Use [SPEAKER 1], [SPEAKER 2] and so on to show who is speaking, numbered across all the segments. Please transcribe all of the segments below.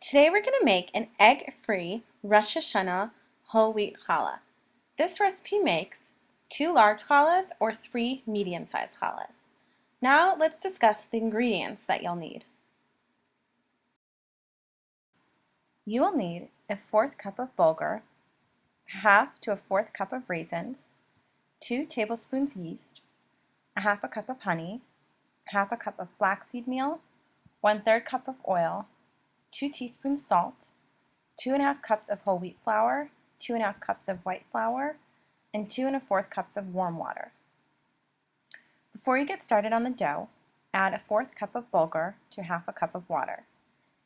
[SPEAKER 1] Today we're going to make an egg-free Rosh Hashanah whole wheat challah. This recipe makes 2 large challahs or 3 medium-sized challahs. Now let's discuss the ingredients that you'll need. You will need a 1/4 cup of bulgur, 1/2 to a 1/4 cup of raisins, 2 tablespoons yeast, 1/2 cup of honey, 1/2 cup of flaxseed meal, 1/3 cup of oil, 2 teaspoons salt, 2 1/2 cups of whole wheat flour, 2 1/2 cups of white flour, and 2 1/4 cups of warm water. Before you get started on the dough, add a 1/4 cup of bulgur to 1/2 cup of water.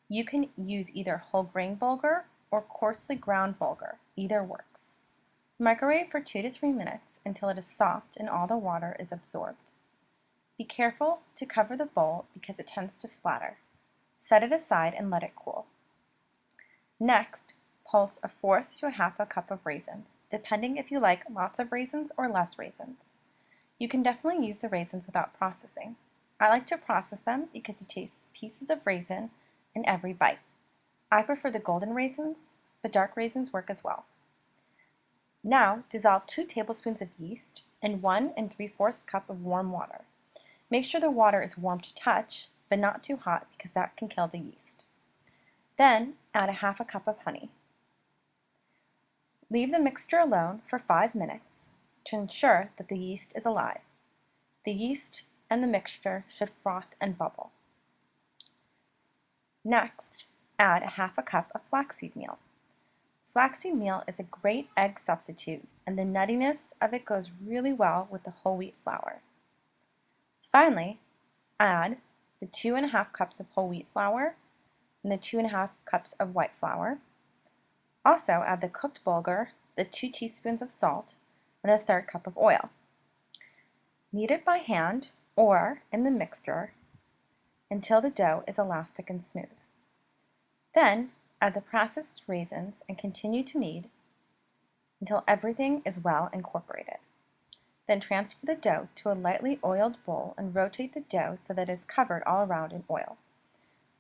[SPEAKER 1] You can use either whole grain bulgur or coarsely ground bulgur, either works. Microwave for 2 to 3 minutes until it is soft and all the water is absorbed. Be careful to cover the bowl because it tends to splatter. Set it aside and let it cool. Next, pulse a 1/4 to a 1/2 cup of raisins, depending if you like lots of raisins or less raisins. You can definitely use the raisins without processing. I like to process them because you taste pieces of raisin in every bite. I prefer the golden raisins, but dark raisins work as well. Now, dissolve 2 tablespoons of yeast in 1 3/4 cup of warm water. Make sure the water is warm to touch, but not too hot because that can kill the yeast. Then add a 1/2 cup of honey. Leave the mixture alone for 5 minutes to ensure that the yeast is alive. The yeast and the mixture should froth and bubble. Next, add a 1/2 cup of flaxseed meal. Flaxseed meal is a great egg substitute, and the nuttiness of it goes really well with the whole wheat flour. Finally, add the 2 1/2 cups of whole wheat flour and the 2 1/2 cups of white flour. Also add the cooked bulgur, the 2 teaspoons of salt, and the 1/3 cup of oil. Knead it by hand or in the mixture until the dough is elastic and smooth. Then add the processed raisins and continue to knead until everything is well incorporated. Then transfer the dough to a lightly oiled bowl and rotate the dough so that it is covered all around in oil.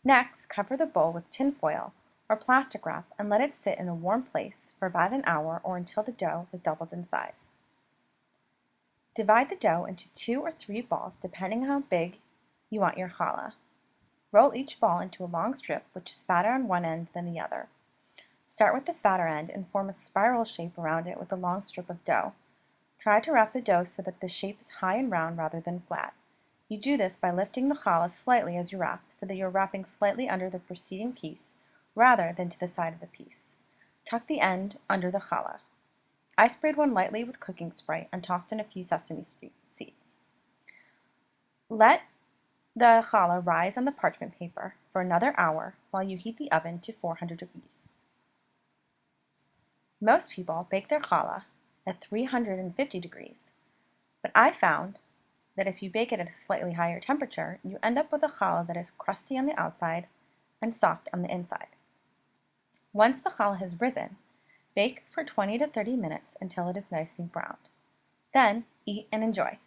[SPEAKER 1] Next, cover the bowl with tin foil or plastic wrap and let it sit in a warm place for about an hour or until the dough has doubled in size. Divide the dough into 2 or 3 balls depending on how big you want your challah. Roll each ball into a long strip which is fatter on one end than the other. Start with the fatter end and form a spiral shape around it with a long strip of dough. Try to wrap the dough so that the shape is high and round rather than flat. You do this by lifting the challah slightly as you wrap so that you're wrapping slightly under the preceding piece rather than to the side of the piece. Tuck the end under the challah. I sprayed one lightly with cooking spray and tossed in a few sesame seeds. Let the challah rise on the parchment paper for another hour while you heat the oven to 400 degrees. Most people bake their challah at 350 degrees, but I found that if you bake it at a slightly higher temperature, you end up with a challah that is crusty on the outside and soft on the inside. Once the challah has risen, bake for 20 to 30 minutes until it is nicely browned. Then eat and enjoy.